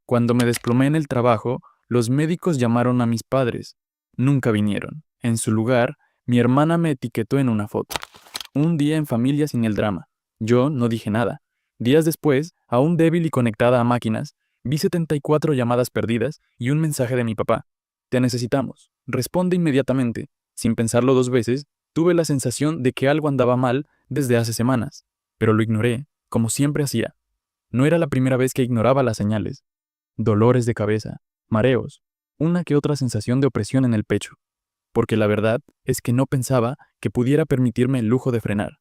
Cuando me desplomé en el trabajo, los médicos llamaron a mis padres. Nunca vinieron. En su lugar, mi hermana me etiquetó en una foto. Un día en familia sin el drama. Yo no dije nada. Días después, aún débil y conectada a máquinas, vi 74 llamadas perdidas y un mensaje de mi papá. Te necesitamos. Responde inmediatamente. Sin pensarlo dos veces, tuve la sensación de que algo andaba mal desde hace semanas, pero lo ignoré, como siempre hacía. No era la primera vez que ignoraba las señales. Dolores de cabeza, mareos, una que otra sensación de opresión en el pecho, porque la verdad es que no pensaba que pudiera permitirme el lujo de frenar.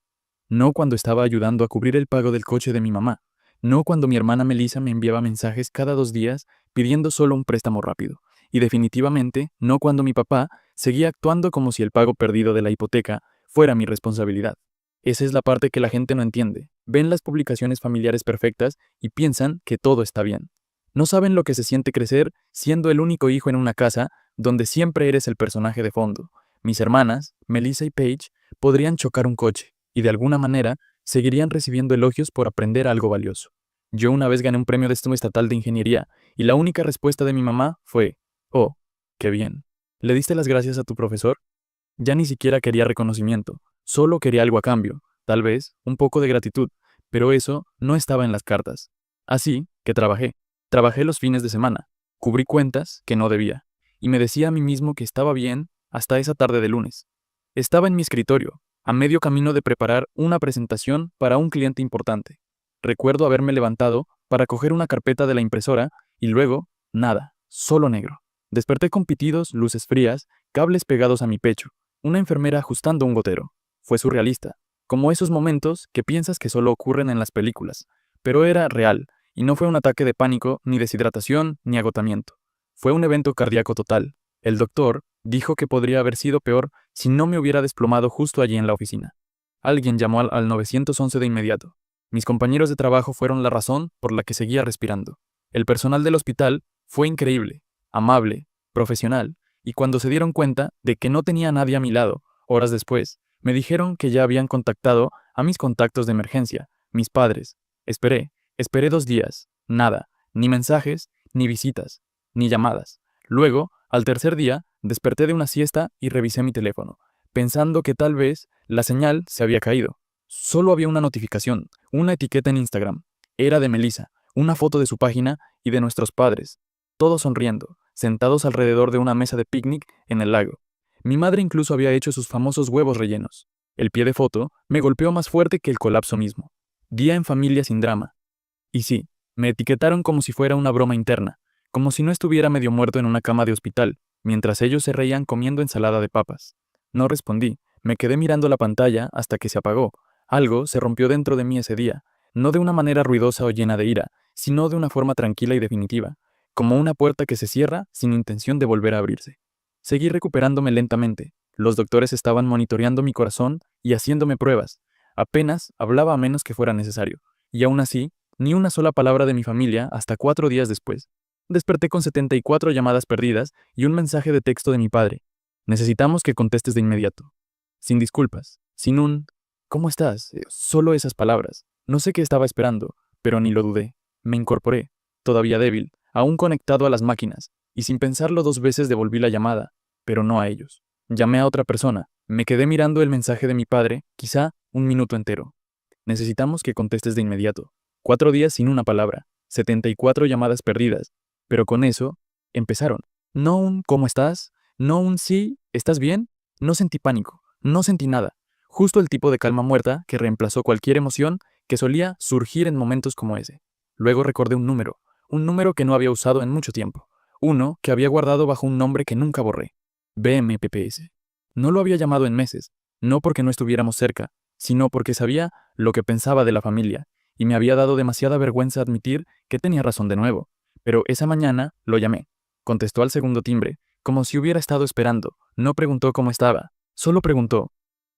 No cuando estaba ayudando a cubrir el pago del coche de mi mamá, no cuando mi hermana Melissa me enviaba mensajes cada 2 días pidiendo solo un préstamo rápido, y definitivamente no cuando mi papá seguía actuando como si el pago perdido de la hipoteca fuera mi responsabilidad. Esa es la parte que la gente no entiende. Ven las publicaciones familiares perfectas y piensan que todo está bien. No saben lo que se siente crecer siendo el único hijo en una casa donde siempre eres el personaje de fondo. Mis hermanas, Melissa y Paige, podrían chocar un coche y de alguna manera seguirían recibiendo elogios por aprender algo valioso. Yo una vez gané un premio de estudio estatal de ingeniería y la única respuesta de mi mamá fue: «Oh, qué bien. ¿Le diste las gracias a tu profesor?». Ya ni siquiera quería reconocimiento, solo quería algo a cambio, tal vez un poco de gratitud, pero eso no estaba en las cartas. Así que trabajé los fines de semana, cubrí cuentas que no debía, y me decía a mí mismo que estaba bien hasta esa tarde de lunes. Estaba en mi escritorio, a medio camino de preparar una presentación para un cliente importante. Recuerdo haberme levantado para coger una carpeta de la impresora y luego, nada, solo negro. Desperté con pitidos, luces frías, cables pegados a mi pecho, una enfermera ajustando un gotero. Fue surrealista, como esos momentos que piensas que solo ocurren en las películas, pero era real, y no fue un ataque de pánico, ni deshidratación, ni agotamiento. Fue un evento cardíaco total. El doctor dijo que podría haber sido peor si no me hubiera desplomado justo allí en la oficina. Alguien llamó al 911 de inmediato. Mis compañeros de trabajo fueron la razón por la que seguía respirando. El personal del hospital fue increíble, amable, profesional, y cuando se dieron cuenta de que no tenía a nadie a mi lado, horas después, me dijeron que ya habían contactado a mis contactos de emergencia, mis padres. Esperé 2 días, nada, ni mensajes, ni visitas, ni llamadas. Luego, al tercer día, desperté de una siesta y revisé mi teléfono, pensando que tal vez la señal se había caído. Solo había una notificación, una etiqueta en Instagram. Era de Melissa, una foto de su página y de nuestros padres, todos sonriendo, sentados alrededor de una mesa de picnic en el lago. Mi madre incluso había hecho sus famosos huevos rellenos. El pie de foto me golpeó más fuerte que el colapso mismo. Día en familia sin drama. Y sí, me etiquetaron como si fuera una broma interna, como si no estuviera medio muerto en una cama de hospital, mientras ellos se reían comiendo ensalada de papas. No respondí, me quedé mirando la pantalla hasta que se apagó. Algo se rompió dentro de mí ese día, no de una manera ruidosa o llena de ira, sino de una forma tranquila y definitiva, como una puerta que se cierra sin intención de volver a abrirse. Seguí recuperándome lentamente. Los doctores estaban monitoreando mi corazón y haciéndome pruebas. Apenas hablaba a menos que fuera necesario, y aún así, ni una sola palabra de mi familia hasta 4 días después. Desperté con 74 llamadas perdidas y un mensaje de texto de mi padre. Necesitamos que contestes de inmediato. Sin disculpas, sin un «¿Cómo estás?», solo esas palabras. No sé qué estaba esperando, pero ni lo dudé. Me incorporé, todavía débil, aún conectado a las máquinas, y sin pensarlo 2 veces devolví la llamada, pero no a ellos. Llamé a otra persona. Me quedé mirando el mensaje de mi padre, quizá un minuto entero. Necesitamos que contestes de inmediato. 4 días sin una palabra, 74 llamadas perdidas, pero con eso empezaron. No un «¿cómo estás?», no un «sí, ¿estás bien?». No sentí pánico, no sentí nada. Justo el tipo de calma muerta que reemplazó cualquier emoción que solía surgir en momentos como ese. Luego recordé un número que no había usado en mucho tiempo, uno que había guardado bajo un nombre que nunca borré: BMPPS. No lo había llamado en meses, no porque no estuviéramos cerca, sino porque sabía lo que pensaba de la familia, y me había dado demasiada vergüenza admitir que tenía razón de nuevo. Pero esa mañana lo llamé. Contestó al segundo timbre, como si hubiera estado esperando. No preguntó cómo estaba, solo preguntó: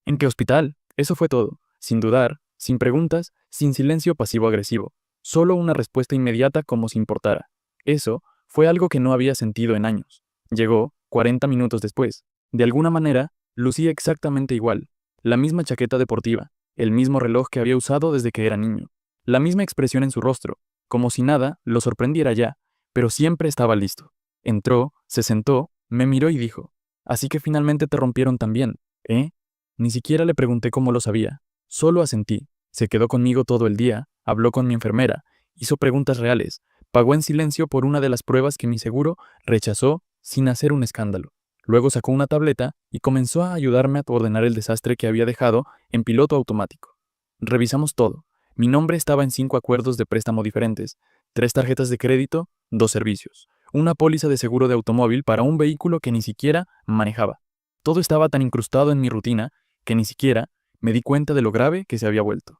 «¿En qué hospital?». Eso fue todo, sin dudar, sin preguntas, sin silencio pasivo-agresivo. Solo una respuesta inmediata como si importara. Eso fue algo que no había sentido en años. Llegó 40 minutos después. De alguna manera, lucía exactamente igual. La misma chaqueta deportiva, el mismo reloj que había usado desde que era niño, la misma expresión en su rostro, como si nada lo sorprendiera ya, pero siempre estaba listo. Entró, se sentó, me miró y dijo: «Así que finalmente te rompieron también, ¿eh?». Ni siquiera le pregunté cómo lo sabía. Solo asentí. Se quedó conmigo todo el día, habló con mi enfermera, hizo preguntas reales, pagó en silencio por una de las pruebas que mi seguro rechazó sin hacer un escándalo. Luego sacó una tableta y comenzó a ayudarme a ordenar el desastre que había dejado en piloto automático. Revisamos todo. Mi nombre estaba en 5 acuerdos de préstamo diferentes, 3 tarjetas de crédito, 2 servicios, una póliza de seguro de automóvil para un vehículo que ni siquiera manejaba. Todo estaba tan incrustado en mi rutina que ni siquiera me di cuenta de lo grave que se había vuelto.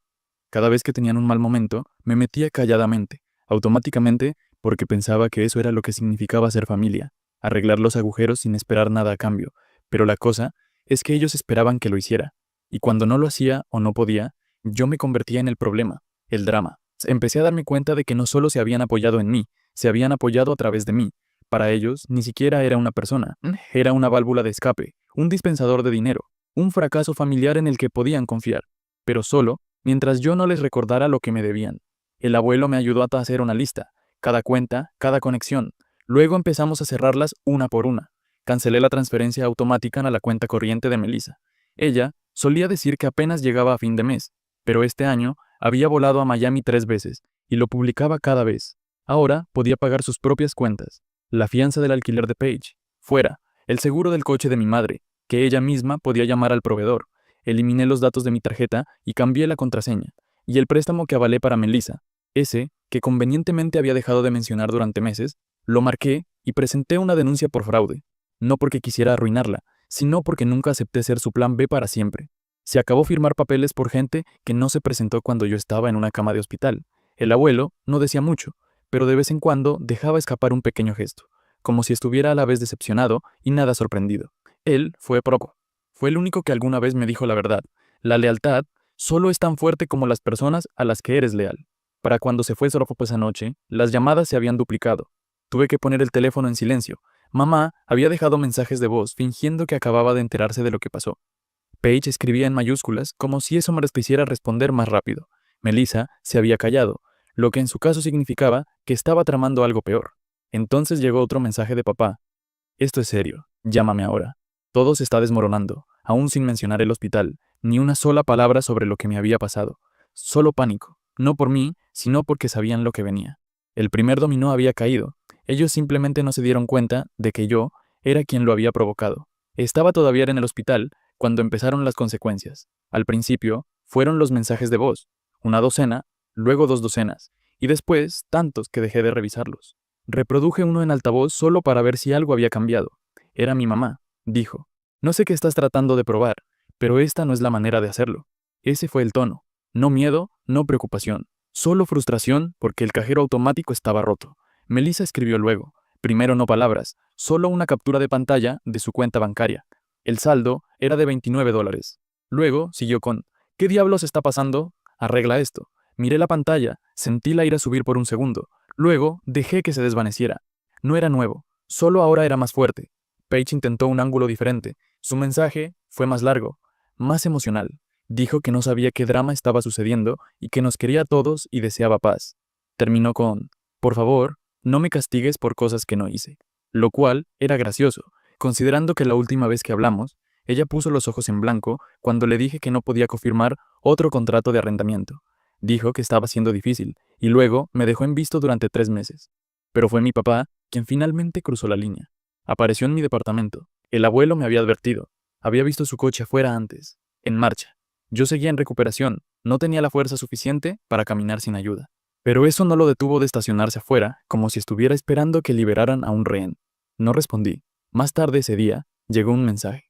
Cada vez que tenían un mal momento, me metía calladamente, automáticamente, porque pensaba que eso era lo que significaba ser familia, arreglar los agujeros sin esperar nada a cambio. Pero la cosa es que ellos esperaban que lo hiciera, y cuando no lo hacía o no podía, yo me convertía en el problema, el drama. Empecé a darme cuenta de que no solo se habían apoyado en mí, se habían apoyado a través de mí. Para ellos, ni siquiera era una persona, era una válvula de escape, un dispensador de dinero, un fracaso familiar en el que podían confiar, pero solo mientras yo no les recordara lo que me debían. El abuelo me ayudó a hacer una lista, cada cuenta, cada conexión. Luego empezamos a cerrarlas una por una. Cancelé la transferencia automática a la cuenta corriente de Melissa. Ella solía decir que apenas llegaba a fin de mes, pero este año había volado a Miami 3 veces y lo publicaba cada vez. Ahora podía pagar sus propias cuentas, la fianza del alquiler de Paige, fuera, el seguro del coche de mi madre, que ella misma podía llamar al proveedor. Eliminé los datos de mi tarjeta y cambié la contraseña, y el préstamo que avalé para Melissa, ese que convenientemente había dejado de mencionar durante meses, lo marqué y presenté una denuncia por fraude, no porque quisiera arruinarla, sino porque nunca acepté ser su plan B para siempre. Se acabó firmar papeles por gente que no se presentó cuando yo estaba en una cama de hospital. El abuelo no decía mucho, pero de vez en cuando dejaba escapar un pequeño gesto, como si estuviera a la vez decepcionado y nada sorprendido. Él fue probo. Fue el único que alguna vez me dijo la verdad. La lealtad solo es tan fuerte como las personas a las que eres leal. Para cuando se fue Soropo esa noche, las llamadas se habían duplicado. Tuve que poner el teléfono en silencio. Mamá había dejado mensajes de voz fingiendo que acababa de enterarse de lo que pasó. Paige escribía en mayúsculas como si eso me hiciera responder más rápido. Melissa se había callado, lo que en su caso significaba que estaba tramando algo peor. Entonces llegó otro mensaje de papá. «Esto es serio. Llámame ahora. Todo se está desmoronando, aún sin mencionar el hospital, ni una sola palabra sobre lo que me había pasado. Solo pánico, no por mí, sino porque sabían lo que venía. El primer dominó había caído. Ellos simplemente no se dieron cuenta de que yo era quien lo había provocado. Estaba todavía en el hospital cuando empezaron las consecuencias. Al principio, fueron los mensajes de voz, una docena, luego 2 docenas, y después tantos que dejé de revisarlos. Reproduje uno en altavoz solo para ver si algo había cambiado. Era mi mamá. Dijo: «No sé qué estás tratando de probar, pero esta no es la manera de hacerlo». Ese fue el tono. No miedo, no preocupación. Solo frustración porque el cajero automático estaba roto. Melissa escribió luego. Primero no palabras, solo una captura de pantalla de su cuenta bancaria. El saldo era de $29. Luego siguió con: «¿Qué diablos está pasando? Arregla esto». Miré la pantalla, sentí la ira subir por un segundo. Luego dejé que se desvaneciera. No era nuevo, solo ahora era más fuerte. Paige intentó un ángulo diferente. Su mensaje fue más largo, más emocional. Dijo que no sabía qué drama estaba sucediendo y que nos quería a todos y deseaba paz. Terminó con: «Por favor, no me castigues por cosas que no hice». Lo cual era gracioso, considerando que la última vez que hablamos, ella puso los ojos en blanco cuando le dije que no podía confirmar otro contrato de arrendamiento. Dijo que estaba siendo difícil y luego me dejó en visto durante 3 meses. Pero fue mi papá quien finalmente cruzó la línea. Apareció en mi departamento. El abuelo me había advertido. Había visto su coche afuera antes, en marcha. Yo seguía en recuperación. No tenía la fuerza suficiente para caminar sin ayuda. Pero eso no lo detuvo de estacionarse afuera, como si estuviera esperando que liberaran a un rehén. No respondí. Más tarde ese día, llegó un mensaje.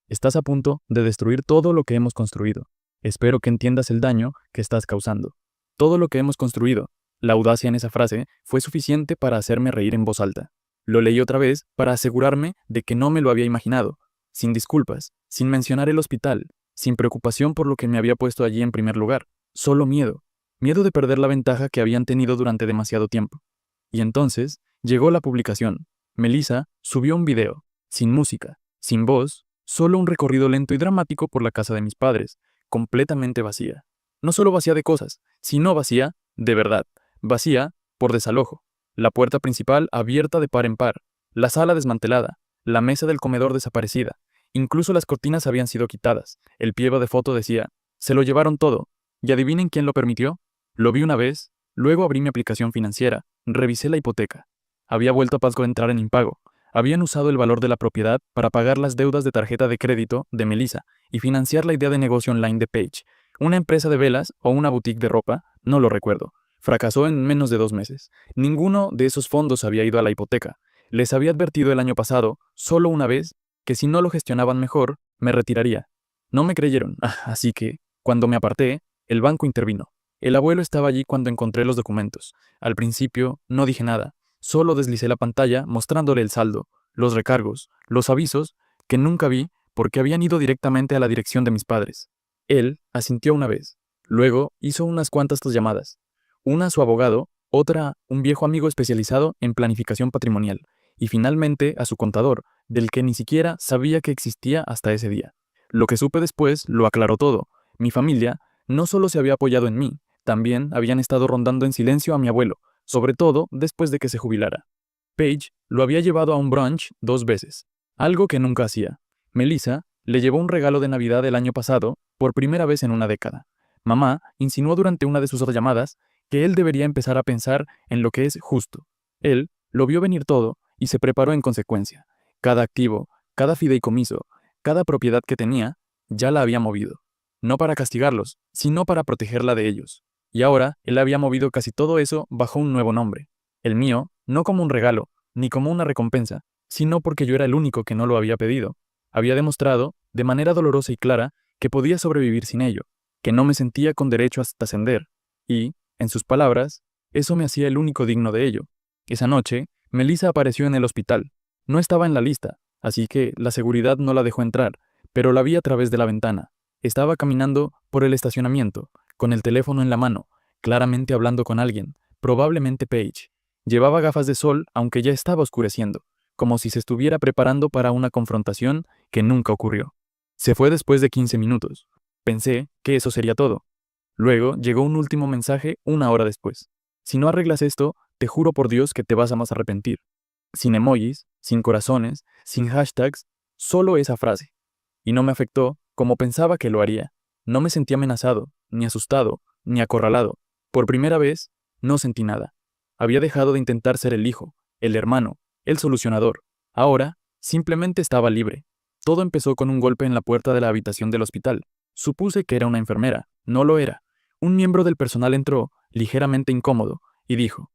«Estás a punto de destruir todo lo que hemos construido. Espero que entiendas el daño que estás causando». Todo lo que hemos construido. La audacia en esa frase fue suficiente para hacerme reír en voz alta. Lo leí otra vez para asegurarme de que no me lo había imaginado, sin disculpas, sin mencionar el hospital, sin preocupación por lo que me había puesto allí en primer lugar, solo miedo, miedo de perder la ventaja que habían tenido durante demasiado tiempo. Y entonces llegó la publicación. Melissa subió un video, sin música, sin voz, solo un recorrido lento y dramático por la casa de mis padres, completamente vacía. No solo vacía de cosas, sino vacía de verdad, vacía por desalojo. La puerta principal abierta de par en par, la sala desmantelada, la mesa del comedor desaparecida. Incluso las cortinas habían sido quitadas. El pliego de foto decía, se lo llevaron todo. ¿Y adivinen quién lo permitió? Lo vi una vez, luego abrí mi aplicación financiera, revisé la hipoteca. Había vuelto a Pasco a entrar en impago. Habían usado el valor de la propiedad para pagar las deudas de tarjeta de crédito de Melissa y financiar la idea de negocio online de Paige. Una empresa de velas o una boutique de ropa, no lo recuerdo. Fracasó en menos de 2 meses. Ninguno de esos fondos había ido a la hipoteca. Les había advertido el año pasado, solo una vez, que si no lo gestionaban mejor, me retiraría. No me creyeron, así que, cuando me aparté, el banco intervino. El abuelo estaba allí cuando encontré los documentos. Al principio, no dije nada. Solo deslicé la pantalla mostrándole el saldo, los recargos, los avisos, que nunca vi porque habían ido directamente a la dirección de mis padres. Él asintió una vez. Luego hizo unas cuantas llamadas. Una a su abogado, otra a un viejo amigo especializado en planificación patrimonial, y finalmente a su contador, del que ni siquiera sabía que existía hasta ese día. Lo que supe después lo aclaró todo. Mi familia no solo se había apoyado en mí, también habían estado rondando en silencio a mi abuelo, sobre todo después de que se jubilara. Paige lo había llevado a un brunch 2 veces, algo que nunca hacía. Melissa le llevó un regalo de Navidad el año pasado, por primera vez en una década. Mamá insinuó durante una de sus llamadas que él debería empezar a pensar en lo que es justo. Él lo vio venir todo y se preparó en consecuencia. Cada activo, cada fideicomiso, cada propiedad que tenía, ya la había movido. No para castigarlos, sino para protegerla de ellos. Y ahora él había movido casi todo eso bajo un nuevo nombre. El mío, no como un regalo, ni como una recompensa, sino porque yo era el único que no lo había pedido. Había demostrado, de manera dolorosa y clara, que podía sobrevivir sin ello, que no me sentía con derecho a ascender. Y, en sus palabras, eso me hacía el único digno de ello. Esa noche, Melissa apareció en el hospital. No estaba en la lista, así que la seguridad no la dejó entrar, pero la vi a través de la ventana. Estaba caminando por el estacionamiento, con el teléfono en la mano, claramente hablando con alguien, probablemente Paige. Llevaba gafas de sol, aunque ya estaba oscureciendo, como si se estuviera preparando para una confrontación que nunca ocurrió. Se fue después de 15 minutos. Pensé que eso sería todo. Luego llegó un último mensaje 1 hora después. Si no arreglas esto, te juro por Dios que te vas a más arrepentir. Sin emojis, sin corazones, sin hashtags, solo esa frase. Y no me afectó como pensaba que lo haría. No me sentí amenazado, ni asustado, ni acorralado. Por primera vez, no sentí nada. Había dejado de intentar ser el hijo, el hermano, el solucionador. Ahora, simplemente estaba libre. Todo empezó con un golpe en la puerta de la habitación del hospital. Supuse que era una enfermera. No lo era. Un miembro del personal entró, ligeramente incómodo, y dijo: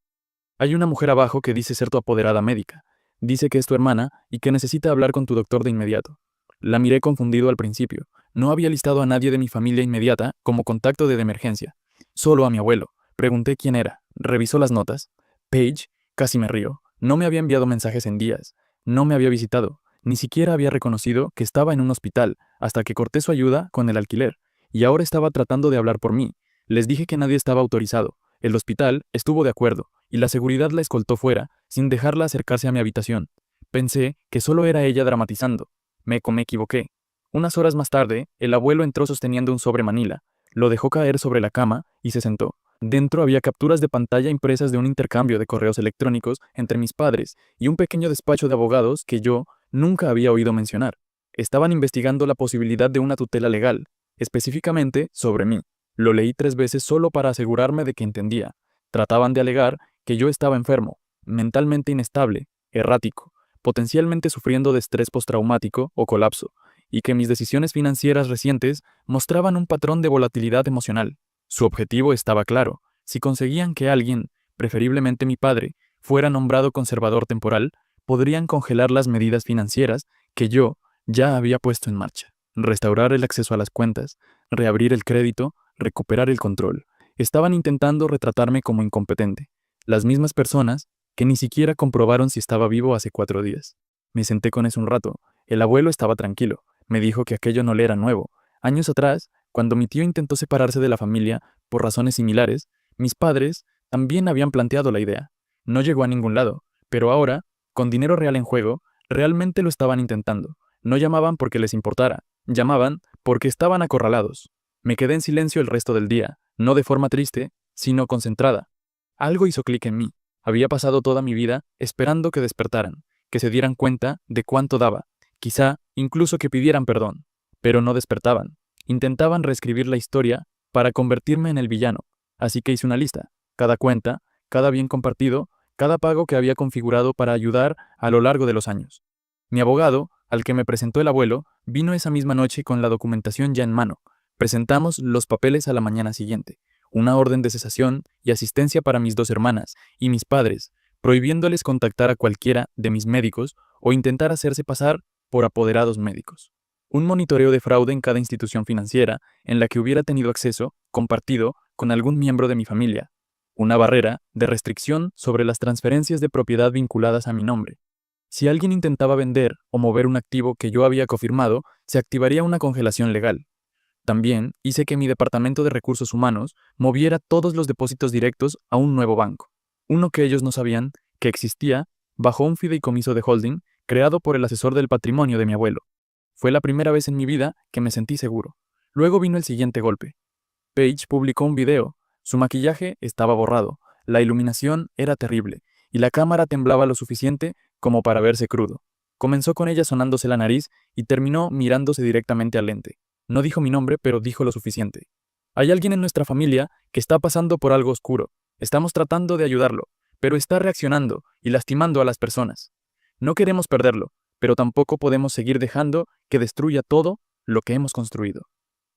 hay una mujer abajo que dice ser tu apoderada médica. Dice que es tu hermana y que necesita hablar con tu doctor de inmediato. La miré confundido al principio. No había listado a nadie de mi familia inmediata como contacto de emergencia. Solo a mi abuelo. Pregunté quién era. Revisó las notas. Paige, casi me río. No me había enviado mensajes en días. No me había visitado. Ni siquiera había reconocido que estaba en un hospital hasta que corté su ayuda con el alquiler. Y ahora estaba tratando de hablar por mí. Les dije que nadie estaba autorizado. El hospital estuvo de acuerdo, y la seguridad la escoltó fuera, sin dejarla acercarse a mi habitación. Pensé que solo era ella dramatizando. Me equivoqué. Unas horas más tarde, el abuelo entró sosteniendo un sobre manila. Lo dejó caer sobre la cama y se sentó. Dentro había capturas de pantalla impresas de un intercambio de correos electrónicos entre mis padres y un pequeño despacho de abogados que yo nunca había oído mencionar. Estaban investigando la posibilidad de una tutela legal, específicamente sobre mí. Lo leí 3 veces solo para asegurarme de que entendía. Trataban de alegar que yo estaba enfermo, mentalmente inestable, errático, potencialmente sufriendo de estrés postraumático o colapso, y que mis decisiones financieras recientes mostraban un patrón de volatilidad emocional. Su objetivo estaba claro: si conseguían que alguien, preferiblemente mi padre, fuera nombrado conservador temporal, podrían congelar las medidas financieras que yo ya había puesto en marcha. Restaurar el acceso a las cuentas, reabrir el crédito, recuperar el control. Estaban intentando retratarme como incompetente. Las mismas personas que ni siquiera comprobaron si estaba vivo hace 4 días. Me senté con eso un rato. El abuelo estaba tranquilo. Me dijo que aquello no le era nuevo. Años atrás, cuando mi tío intentó separarse de la familia por razones similares, mis padres también habían planteado la idea. No llegó a ningún lado, pero ahora, con dinero real en juego, realmente lo estaban intentando. No llamaban porque les importara, llamaban porque estaban acorralados. Me quedé en silencio el resto del día, no de forma triste, sino concentrada. Algo hizo clic en mí. Había pasado toda mi vida esperando que despertaran, que se dieran cuenta de cuánto daba, quizá incluso que pidieran perdón, pero no despertaban. Intentaban reescribir la historia para convertirme en el villano, así que hice una lista, cada cuenta, cada bien compartido, cada pago que había configurado para ayudar a lo largo de los años. Mi abogado, al que me presentó el abuelo, vino esa misma noche con la documentación ya en mano. Presentamos los papeles a la mañana siguiente, una orden de cesación y asistencia para mis 2 hermanas y mis padres, prohibiéndoles contactar a cualquiera de mis médicos o intentar hacerse pasar por apoderados médicos. Un monitoreo de fraude en cada institución financiera en la que hubiera tenido acceso compartido con algún miembro de mi familia. Una barrera de restricción sobre las transferencias de propiedad vinculadas a mi nombre. Si alguien intentaba vender o mover un activo que yo había confirmado, se activaría una congelación legal. También hice que mi departamento de recursos humanos moviera todos los depósitos directos a un nuevo banco, uno que ellos no sabían que existía bajo un fideicomiso de holding creado por el asesor del patrimonio de mi abuelo. Fue la primera vez en mi vida que me sentí seguro. Luego vino el siguiente golpe. Paige publicó un video. Su maquillaje estaba borrado, la iluminación era terrible, y la cámara temblaba lo suficiente como para verse crudo. Comenzó con ella sonándose la nariz y terminó mirándose directamente al lente. No dijo mi nombre, pero dijo lo suficiente. Hay alguien en nuestra familia que está pasando por algo oscuro. Estamos tratando de ayudarlo, pero está reaccionando y lastimando a las personas. No queremos perderlo, pero tampoco podemos seguir dejando que destruya todo lo que hemos construido.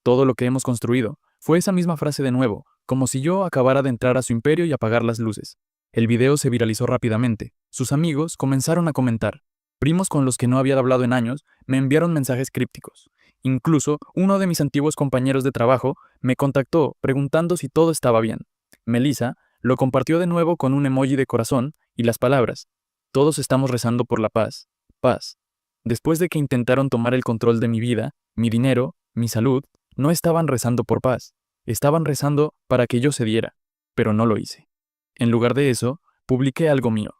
Todo lo que hemos construido. Fue esa misma frase de nuevo, como si yo acabara de entrar a su imperio y apagar las luces. El video se viralizó rápidamente. Sus amigos comenzaron a comentar. Primos con los que no había hablado en años me enviaron mensajes crípticos. Incluso uno de mis antiguos compañeros de trabajo me contactó preguntando si todo estaba bien. Melissa lo compartió de nuevo con un emoji de corazón y las palabras: todos estamos rezando por la paz. Paz. Después de que intentaron tomar el control de mi vida, mi dinero, mi salud, no estaban rezando por paz. Estaban rezando para que yo cediera, pero no lo hice. En lugar de eso, publiqué algo mío.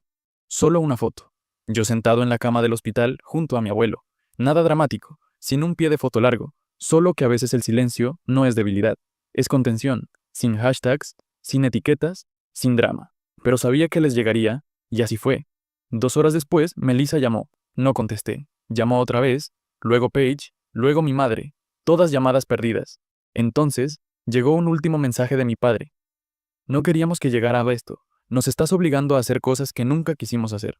Solo una foto. Yo sentado en la cama del hospital junto a mi abuelo. Nada dramático, sin un pie de foto largo, solo que a veces el silencio no es debilidad, es contención, sin hashtags, sin etiquetas, sin drama. Pero sabía que les llegaría, y así fue. 2 horas después, Melissa llamó. No contesté. Llamó otra vez, luego Paige, luego mi madre. Todas llamadas perdidas. Entonces, llegó un último mensaje de mi padre. No queríamos que llegara a esto. Nos estás obligando a hacer cosas que nunca quisimos hacer.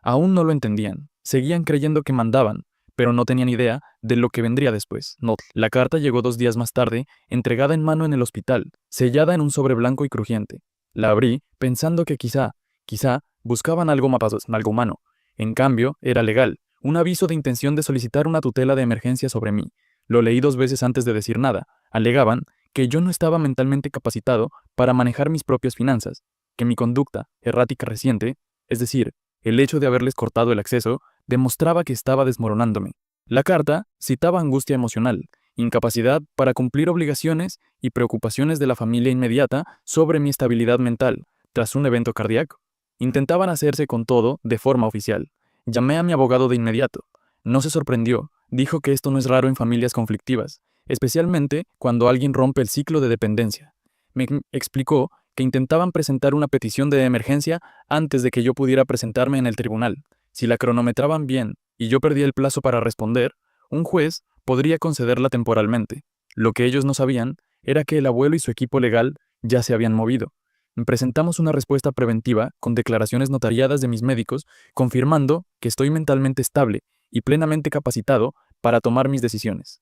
Aún no lo entendían. Seguían creyendo que mandaban, pero no tenían idea de lo que vendría después. No. La carta llegó 2 días más tarde, entregada en mano en el hospital, sellada en un sobre blanco y crujiente. La abrí, pensando que quizá, buscaban algo humano. En cambio, era legal, un aviso de intención de solicitar una tutela de emergencia sobre mí. Lo leí 2 veces antes de decir nada. Alegaban que yo no estaba mentalmente capacitado para manejar mis propias finanzas, que mi conducta errática reciente, es decir, el hecho de haberles cortado el acceso, demostraba que estaba desmoronándome. La carta citaba angustia emocional, incapacidad para cumplir obligaciones y preocupaciones de la familia inmediata sobre mi estabilidad mental tras un evento cardíaco. Intentaban hacerse con todo de forma oficial. Llamé a mi abogado de inmediato. No se sorprendió, dijo que esto no es raro en familias conflictivas, especialmente cuando alguien rompe el ciclo de dependencia. Me explicó que intentaban presentar una petición de emergencia antes de que yo pudiera presentarme en el tribunal. Si la cronometraban bien y yo perdía el plazo para responder, un juez podría concederla temporalmente. Lo que ellos no sabían era que el abuelo y su equipo legal ya se habían movido. Presentamos una respuesta preventiva con declaraciones notariadas de mis médicos confirmando que estoy mentalmente estable y plenamente capacitado para tomar mis decisiones.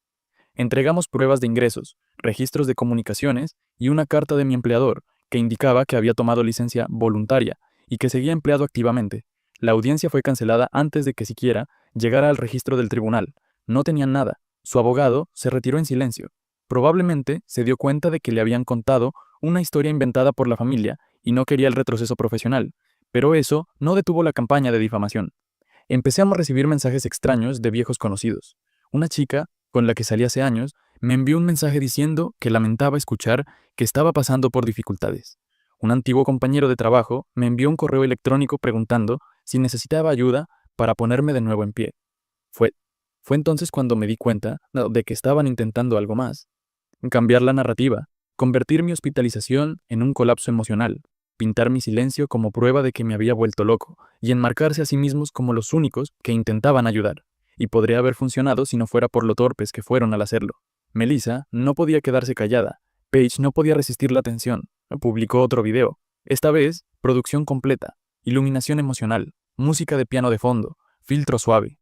Entregamos pruebas de ingresos, registros de comunicaciones y una carta de mi empleador que indicaba que había tomado licencia voluntaria y que seguía empleado activamente. La audiencia fue cancelada antes de que siquiera llegara al registro del tribunal. No tenían nada. Su abogado se retiró en silencio. Probablemente se dio cuenta de que le habían contado una historia inventada por la familia y no quería el retroceso profesional, pero eso no detuvo la campaña de difamación. Empecé a recibir mensajes extraños de viejos conocidos. Una chica, con la que salí hace años, me envió un mensaje diciendo que lamentaba escuchar que estaba pasando por dificultades. Un antiguo compañero de trabajo me envió un correo electrónico preguntando si necesitaba ayuda para ponerme de nuevo en pie. Fue entonces cuando me di cuenta de que estaban intentando algo más. Cambiar la narrativa, convertir mi hospitalización en un colapso emocional. pintar mi silencio como prueba de que me había vuelto loco, y enmarcarse a sí mismos como los únicos que intentaban ayudar. Y podría haber funcionado si no fuera por lo torpes que fueron al hacerlo. Melissa no podía quedarse callada. Paige no podía resistir la atención. Publicó otro video. Esta vez, producción completa, iluminación emocional, música de piano de fondo, filtro suave.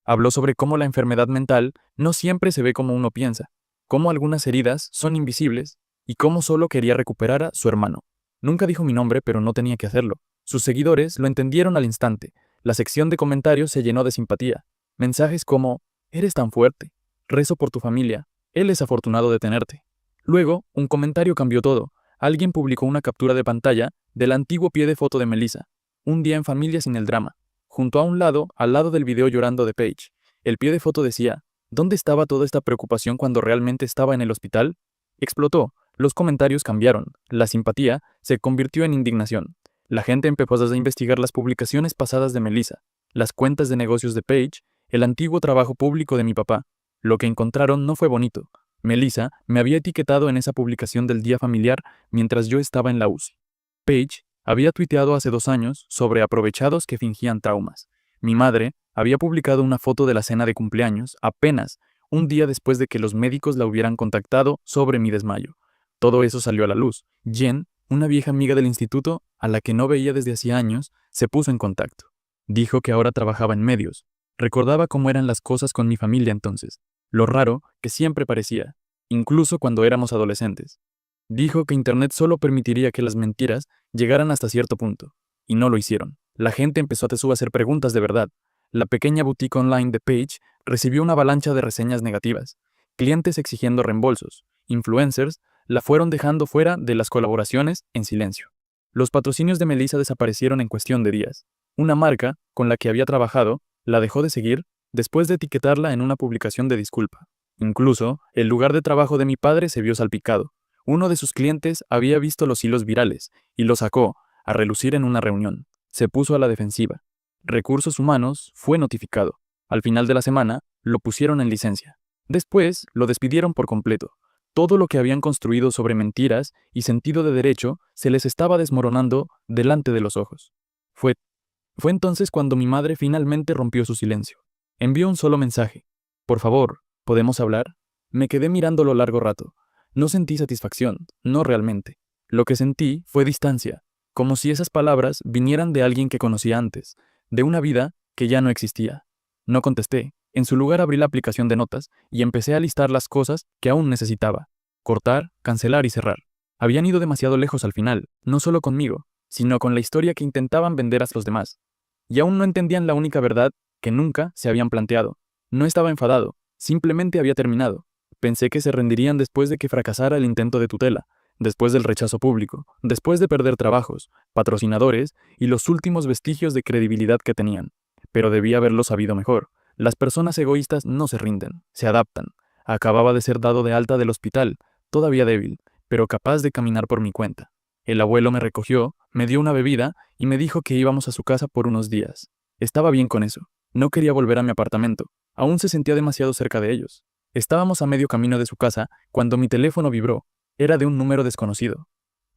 Habló sobre cómo la enfermedad mental no siempre se ve como uno piensa, cómo algunas heridas son invisibles y cómo solo quería recuperar a su hermano. Nunca dijo mi nombre, pero no tenía que hacerlo. Sus seguidores lo entendieron al instante. La sección de comentarios se llenó de simpatía. Mensajes como, eres tan fuerte, rezo por tu familia, él es afortunado de tenerte. Luego, un comentario cambió todo. Alguien publicó una captura de pantalla del antiguo pie de foto de Melissa. Un día en familia sin el drama. Junto a un lado, al lado del video llorando de Paige. El pie de foto decía, ¿dónde estaba toda esta preocupación cuando realmente estaba en el hospital? Explotó. Los comentarios cambiaron. La simpatía se convirtió en indignación. La gente empezó a investigar las publicaciones pasadas de Melissa, las cuentas de negocios de Paige, el antiguo trabajo público de mi papá. Lo que encontraron no fue bonito. Melissa me había etiquetado en esa publicación del día familiar mientras yo estaba en la UCI. Paige había tuiteado hace 2 años sobre aprovechados que fingían traumas. Mi madre había publicado una foto de la cena de cumpleaños apenas un día después de que los médicos la hubieran contactado sobre mi desmayo. Todo eso salió a la luz. Jen, una vieja amiga del instituto a la que no veía desde hacía años, se puso en contacto. Dijo que ahora trabajaba en medios. Recordaba cómo eran las cosas con mi familia entonces. Lo raro que siempre parecía, incluso cuando éramos adolescentes. Dijo que Internet solo permitiría que las mentiras llegaran hasta cierto punto, y no lo hicieron. La gente empezó a hacer preguntas de verdad. La pequeña boutique online de Paige recibió una avalancha de reseñas negativas, clientes exigiendo reembolsos, influencers la fueron dejando fuera de las colaboraciones en silencio. Los patrocinios de Melissa desaparecieron en cuestión de días. Una marca con la que había trabajado la dejó de seguir después de etiquetarla en una publicación de disculpa. Incluso, el lugar de trabajo de mi padre se vio salpicado. Uno de sus clientes había visto los hilos virales y lo sacó a relucir en una reunión. Se puso a la defensiva. Recursos Humanos fue notificado. Al final de la semana, lo pusieron en licencia. Después, lo despidieron por completo. Todo lo que habían construido sobre mentiras y sentido de derecho se les estaba desmoronando delante de los ojos. Fue entonces cuando mi madre finalmente rompió su silencio. Envió un solo mensaje. Por favor, ¿podemos hablar? Me quedé mirándolo largo rato. No sentí satisfacción, no realmente. Lo que sentí fue distancia, como si esas palabras vinieran de alguien que conocía antes, de una vida que ya no existía. No contesté. En su lugar abrí la aplicación de notas y empecé a listar las cosas que aún necesitaba. Cortar, cancelar y cerrar. Habían ido demasiado lejos al final, no solo conmigo, sino con la historia que intentaban vender a los demás. Y aún no entendían la única verdad que nunca se habían planteado. No estaba enfadado, simplemente había terminado. Pensé que se rendirían después de que fracasara el intento de tutela, después del rechazo público, después de perder trabajos, patrocinadores y los últimos vestigios de credibilidad que tenían. Pero debía haberlo sabido mejor. Las personas egoístas no se rinden, se adaptan. Acababa de ser dado de alta del hospital, todavía débil, pero capaz de caminar por mi cuenta. El abuelo me recogió, me dio una bebida y me dijo que íbamos a su casa por unos días. Estaba bien con eso. No quería volver a mi apartamento. Aún se sentía demasiado cerca de ellos. Estábamos a medio camino de su casa cuando mi teléfono vibró. Era de un número desconocido.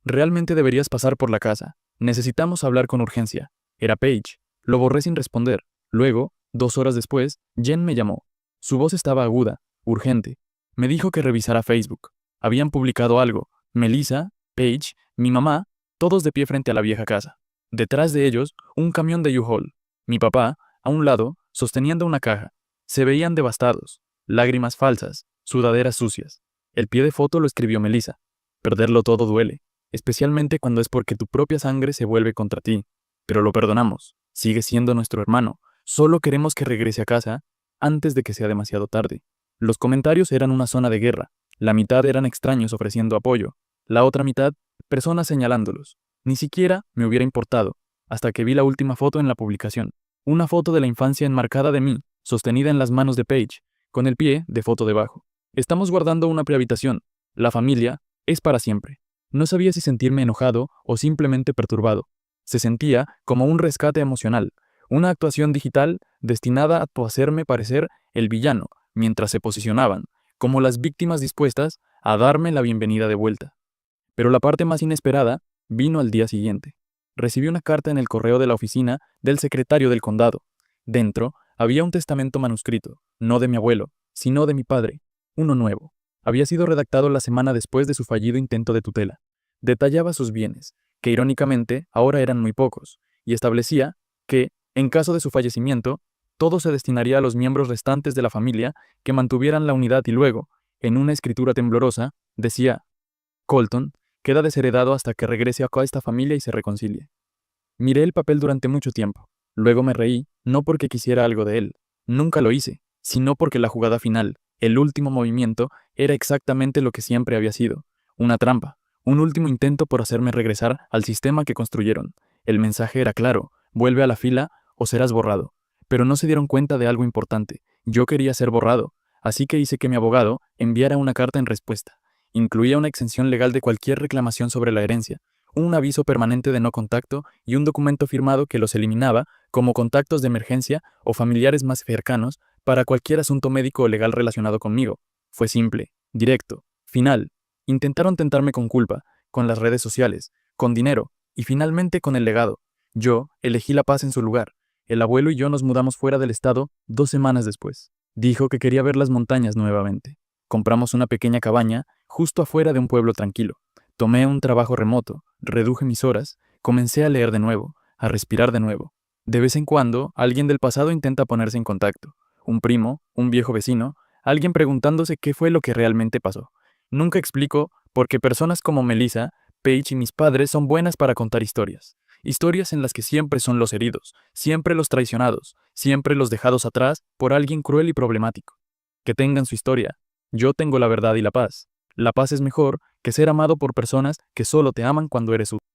Realmente deberías pasar por la casa. Necesitamos hablar con urgencia. Era Paige. Lo borré sin responder. Luego, 2 horas después, Jen me llamó. Su voz estaba aguda, urgente. Me dijo que revisara Facebook. Habían publicado algo. Melissa, Paige, mi mamá, todos de pie frente a la vieja casa. Detrás de ellos, un camión de U-Haul. Mi papá, a un lado, sosteniendo una caja. Se veían devastados. Lágrimas falsas, sudaderas sucias. El pie de foto lo escribió Melissa. Perderlo todo duele, especialmente cuando es porque tu propia sangre se vuelve contra ti. Pero lo perdonamos. Sigue siendo nuestro hermano. Solo queremos que regrese a casa antes de que sea demasiado tarde. Los comentarios eran una zona de guerra. La mitad eran extraños ofreciendo apoyo. La otra mitad, personas señalándolos. Ni siquiera me hubiera importado, hasta que vi la última foto en la publicación. Una foto de la infancia enmarcada de mí, sostenida en las manos de Paige, con el pie de foto debajo. Estamos guardando una prehabitación. La familia es para siempre. No sabía si sentirme enojado o simplemente perturbado. Se sentía como un rescate emocional, una actuación digital destinada a hacerme parecer el villano, mientras se posicionaban, como las víctimas dispuestas a darme la bienvenida de vuelta. Pero la parte más inesperada Vino al día siguiente. Recibí una carta en el correo de la oficina del secretario del condado. Dentro había un testamento manuscrito, no de mi abuelo, sino de mi padre, uno nuevo. Había sido redactado la semana después de su fallido intento de tutela. Detallaba sus bienes, que irónicamente ahora eran muy pocos, y establecía que, en caso de su fallecimiento, todo se destinaría a los miembros restantes de la familia que mantuvieran la unidad y luego, en una escritura temblorosa, decía: Colton queda desheredado hasta que regrese acá a esta familia y se reconcilie. Miré el papel durante mucho tiempo. Luego me reí, no porque quisiera algo de él. Nunca lo hice, sino porque la jugada final, el último movimiento, era exactamente lo que siempre había sido. Una trampa, un último intento por hacerme regresar al sistema que construyeron. El mensaje era claro: vuelve a la fila o serás borrado. Pero no se dieron cuenta de algo importante. Yo quería ser borrado, así que hice que mi abogado enviara una carta en respuesta. Incluía una exención legal de cualquier reclamación sobre la herencia, un aviso permanente de no contacto y un documento firmado que los eliminaba como contactos de emergencia o familiares más cercanos para cualquier asunto médico o legal relacionado conmigo. Fue simple, directo, final. Intentaron tentarme con culpa, con las redes sociales, con dinero y finalmente con el legado. Yo elegí la paz en su lugar. El abuelo y yo nos mudamos fuera del estado 2 semanas después. Dijo que quería ver las montañas nuevamente. Compramos una pequeña cabaña justo afuera de un pueblo tranquilo. Tomé un trabajo remoto, reduje mis horas, comencé a leer de nuevo, a respirar de nuevo. De vez en cuando, alguien del pasado intenta ponerse en contacto. Un primo, un viejo vecino, alguien preguntándose qué fue lo que realmente pasó. Nunca explico porque personas como Melissa, Paige y mis padres son buenas para contar historias. Historias en las que siempre son los heridos, siempre los traicionados, siempre los dejados atrás por alguien cruel y problemático. Que tengan su historia. Yo tengo la verdad y la paz. La paz es mejor que ser amado por personas que solo te aman cuando eres útil.